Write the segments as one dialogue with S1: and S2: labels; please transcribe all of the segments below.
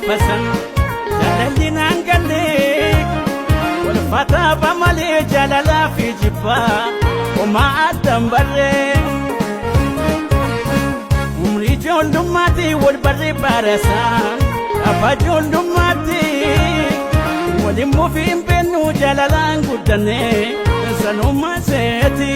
S1: gaafasan jaalallinaan gallee walfataa bamalee jaalalaa fi jibbaa homaa addan barree umrii ijoollummaatti wal barree baarasaan abbaa ijoollummaatti waliin mufiin bennu jaalalaan guddannee sanummaa seeti.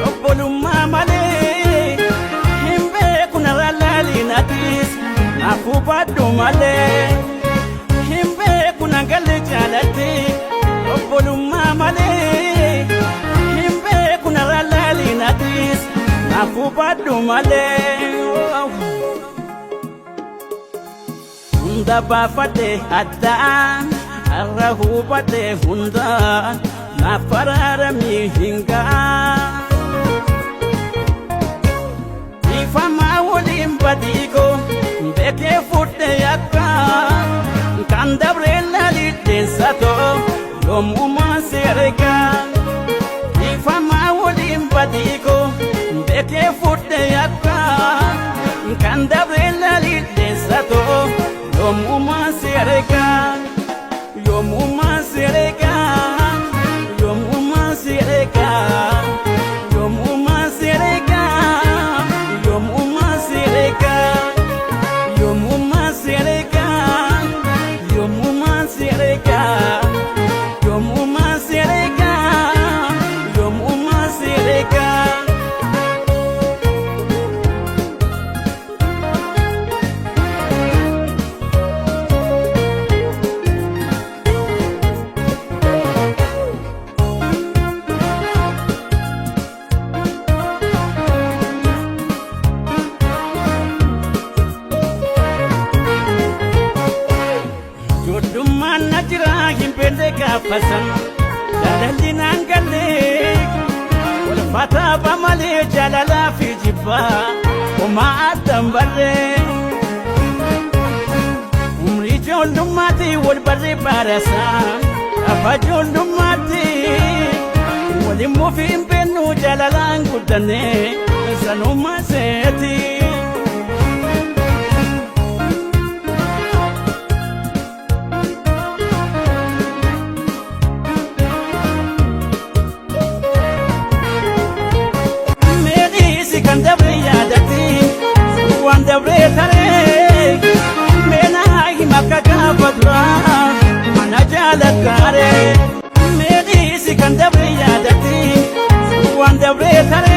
S1: Obbolummaa malee hin beekuna rallaalinatis naafuu baadhu malee hin beekuna galle jaalatti. Obbolummaa malee hin beekuna rallaalinatis naafuu baadhu malee. Hunda baafadhe addaan har'a hubadhe hundaan naaf faraaramii hingaa. Ifamaa waliin badiiko beekee fudhe yakka kan dabree laalidheessatoo yommumaa seeregaa. Ifamaa waliin badiiko beekee fudhe yakka kan dabree laalidheessatoo yommumaa seeregaa. Yommumaa seeregaa. Joodummaan na jiraa hin beekne gaafasan jaalallinaan gallee walfataa bamalee jaalalaa fi jibbaa homaa addan barree umrii ijoollummaatti wal barree baarasaan abbaa ijoollummaatti waliin mufiin bennu jaalalaan guddannee sanummaa seeti. Kan dabre yaadatti waan dabre taree meenaa himaka gaafa duraa mana jaalakkaaree. Meedhiisi kan dabre yaadatti waan dabre taree.